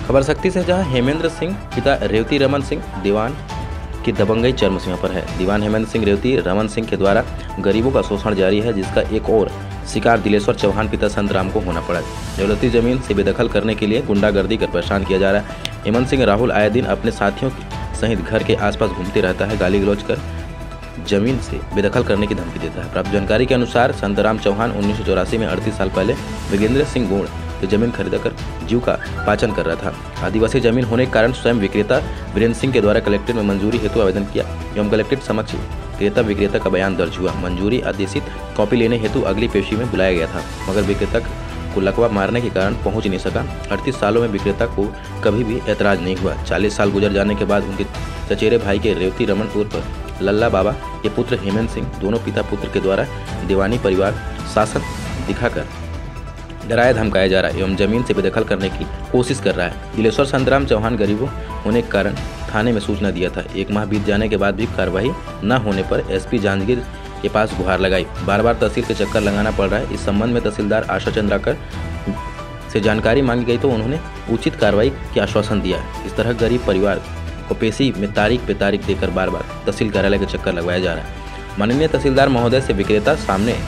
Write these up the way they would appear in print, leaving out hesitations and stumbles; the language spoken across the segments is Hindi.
खबर शक्ति से, जहां हेमेंद्र सिंह पिता रेवती रमन सिंह दीवान की दबंगई चरम सीमा पर है। दीवान हेमेंद्र सिंह रेवती रमन सिंह के द्वारा गरीबों का शोषण जारी है, जिसका एक और शिकार दिलेश्वर चौहान पिता संतराम को होना पड़ा। दौलती जमीन से बेदखल करने के लिए गुंडागर्दी कर परेशान किया जा रहा है। हेमंत सिंह राहुल आए दिन अपने साथियों सहित घर के आसपास घूमते रहता है, गाली गलौज कर जमीन से बेदखल करने की धमकी देता है। प्राप्त जानकारी के अनुसार संतराम चौहान 1984 में 38 साल पहले विजेंद्र सिंह गोड़ की जमीन खरीदकर जीव का पाचन कर रहा था। आदिवासी जमीन होने के कारण स्वयं विक्रेता वीरेंद्र सिंह के द्वारा कलेक्ट्रेट में मंजूरी हेतु आवेदन किया एवं कलेक्ट्रेट समक्ष क्रेता विक्रेता का बयान दर्ज हुआ। मंजूरी आदेशित कॉपी लेने हेतु अगली पेशी में बुलाया गया था, मगर विक्रेता को लकवा मारने के कारण पहुंच नहीं सका। 38 सालों में विक्रेता को कभी भी ऐतराज नहीं हुआ। 40 साल गुजर जाने के बाद उनके चचेरे भाई के रेवती रमन उर्फ लल्ला बाबा के पुत्र हेमंत सिंह दोनों पिता पुत्र के द्वारा दीवानी परिवार शासन दिखाकर डराया धमकाया जा रहा है एवं जमीन से बेदखल करने की कोशिश कर रहा है। दिलेश्वर संतराम चौहान गरीबों होने के कारण थाने में सूचना दिया था। 1 माह बीत जाने के बाद भी कार्रवाई न होने पर एसपी जांजगीर के पास गुहार लगाई। बार बार तहसील के चक्कर लगाना पड़ रहा है। इस संबंध में तहसीलदार आशा चंद्राकर से जानकारी मांगी गई तो उन्होंने उचित कार्रवाई के आश्वासन दिया। इस तरह गरीब परिवार को पेशी में तारीख पे तारीख देकर बार बार तहसील कार्यालय के चक्कर लगवाया जा रहा है। माननीय तहसीलदार महोदय से विक्रेता सामने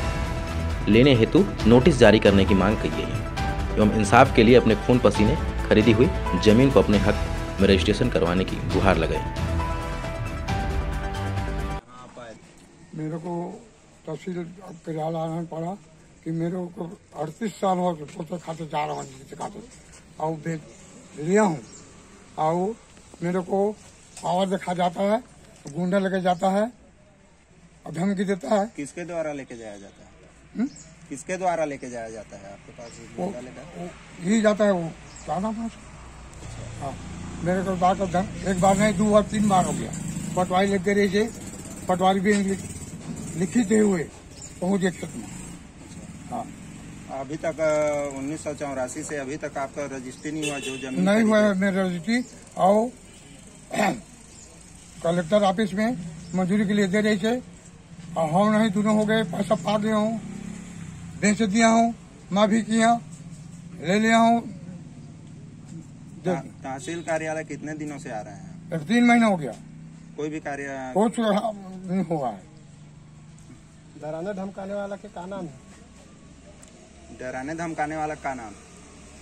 लेने हेतु नोटिस जारी करने की मांग की गई है एवं इंसाफ के लिए अपने खून पसीने खरीदी हुई जमीन को अपने हक में रजिस्ट्रेशन करवाने की गुहार लगाई। मेरे को तहसील कार्यालय आना पड़ा कि मेरे को 38 साल हो गए खाते जा रहा हूँ खाते और बेच लिया हूँ और मेरे को पावर दिखा जाता है, गुंडा लेके जाता है और धमकी देता है। किसके द्वारा लेके जाया जाता है? किसके द्वारा लेके जाया जाता है आपके पास? यही जाता है वो क्या नाम है? हाँ, मेरे को बात एक बार नहीं 2 बार 3 बार हो गया। पटवारी लेके रही पटवारी भी लिखित हुए पहुंच गए खेत में। हाँ, अभी तक 1984 से अभी तक आपका रजिस्ट्री नहीं हुआ? जो जमीन नहीं हुआ है मेरा रजिस्ट्री और कलेक्टर ऑफिस में मंजूरी के लिए दे रही थे और हम नहीं दोनों हो गए। पैसा पा गया हूँ, बेच दिया हूँ, मैं भी किया ले लिया हूँ। तहसील कार्यालय कितने दिनों से आ रहे हैं? 3 महीना हो गया। कोई भी कार्य कुछ नहीं हुआ है। डराने धमकाने वाला के क्या नाम है? डराने धमकाने वाला का नाम?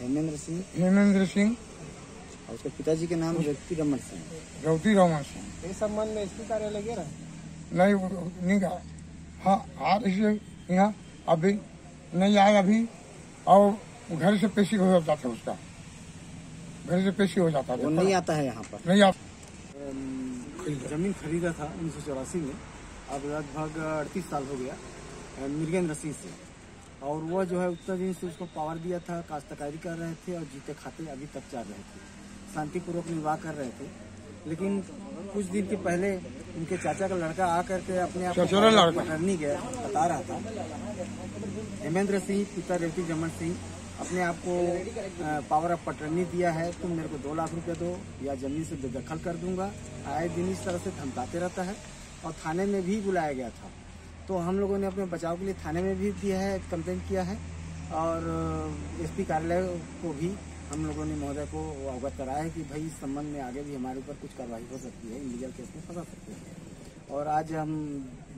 हेमेंद्र सिंह। हेमेंद्र सिंह और उसके पिताजी के नाम रेवती रमन सिंह। रेवती रमन सिंह। इस संबंध में एसपी कार्यालय गया नहीं गया। हाँ, आ रही है यहाँ, अभी नहीं आया अभी और घर से पेशी हो जाता है उसका, घर से पेशी हो जाता है। वो नहीं आता है यहाँ पर? नहीं आता। जमीन खरीदा था 1984 में, अब लगभग 38 साल हो गया मृगेंद्र सिंह से। और वह जो है उतना दिन से उसको पावर दिया था, काश्तकारी कर रहे थे और जीते खाते अभी तक चल रहे थे, शांतिपूर्वक निर्वाह कर रहे थे। लेकिन कुछ दिन के पहले उनके चाचा का लड़का आकर के अपने आप को पटरनी गया बता रहा था। हेमेंद्र सिंह पिता रेवती रमन सिंह अपने आप को पावर ऑफ पटरनी दिया है, तुम मेरे को 2 लाख रुपए दो या जमीन से बेदखल कर दूंगा। आए दिन इस तरह से धमकाते रहता है और थाने में भी बुलाया गया था। तो हम लोगों ने अपने बचाव के लिए थाने में भी दिया है, कंप्लेंट किया है और एसपी कार्यालय को भी हम लोगों ने महोदय को अवगत कराया है कि भाई इस संबंध में आगे भी हमारे ऊपर कुछ कार्रवाई हो सकती है, इलीगल केस में फंसा सकते हैं। और आज हम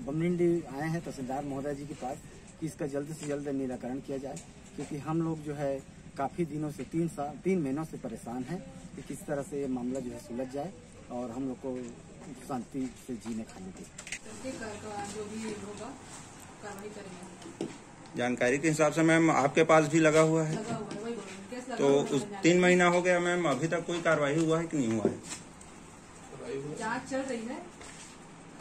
बमरिंडी आए हैं तहसीलदार महोदय जी के पास कि इसका जल्द से जल्द निराकरण किया जाए, क्योंकि हम लोग जो है काफ़ी दिनों से 3 महीनों से परेशान हैं कि किस तरह से ये मामला जो है सुलझ जाए और हम लोग को शांति से जीने खाने के जो भी होगा कार्रवाई करेंगे। जानकारी के हिसाब से मैम आपके पास भी लगा हुआ है, तो उस 3 महीना हो गया मैम, अभी तक कोई कार्रवाई हुआ है कि नहीं हुआ है? जांच चल रही है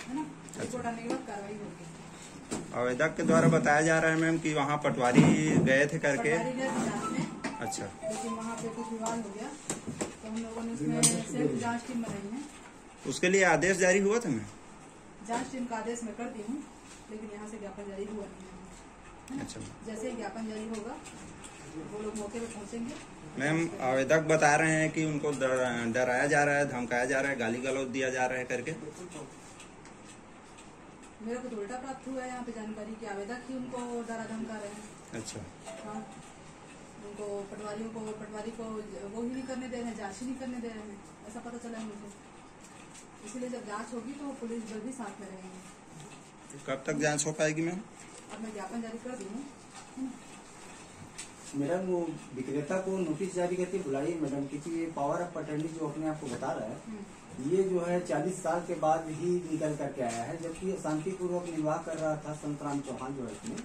ना, रिपोर्ट आने के बाद कार्रवाई होगी। आवेदक के द्वारा बताया जा रहा है मैम कि वहाँ पटवारी गए थे करके। अच्छा, लेकिन वहाँ पे कुछ विवाद हो गया तो हम लोगों ने उसमें सिर्फ जांच टीम बनाई है। उसके लिए आदेश जारी हुआ था मैम? जांच टीम का आदेश मैं कर दी हूँ, लेकिन यहाँ से ज्ञापन जारी हुआ नहीं है। अच्छा, जैसे ही ज्ञापन जारी होगा वो लोग मौके पे पहुँचेंगे। मैम आवेदक बता रहे हैं कि उनको डराया जा रहा है, धमकाया जा रहा है, गाली गलौज दिया जा रहा है करके। मेरे को तो उल्टा प्राप्त हुआ है यहाँ पे जानकारी कि आवेदक ही उनको डरा धमका रहे हैं। अच्छा, हाँ, उनको पटवारी को वो ही नहीं करने दे रहे हैं, जांच ही नहीं करने दे रहे हैं, ऐसा पता चला है मुझे। इसलिए जब जांच होगी तो पुलिस बल भी साथ में रहेंगे। कब तक जांच हो पाएगी मैम? अब मैं ज्ञापन जारी कर दी हूँ। मैडम वो विक्रेता को नोटिस जारी करके बुलाइए मैडम, क्योंकि ये पावर ऑफ अटर्नी जो अपने आप को बता रहा है, ये जो है 40 साल के बाद ही निकल करके आया है, जबकि शांतिपूर्वक निर्वाह कर रहा था संतराम चौहान जो है इसमें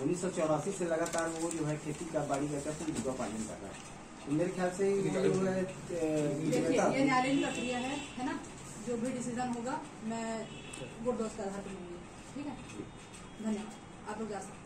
1984 से लगातार वो जो है खेती का बाड़ी का जीविका पालन कर रहा है। तो मेरे ख्याल से जो है ये न्यायालयीन प्रक्रिया है ना, जो भी डिसीजन होगा मैं गुड डोज का आधार पर लूंगी। ठीक है, धन्यवाद, आप लोग जा सकते हैं।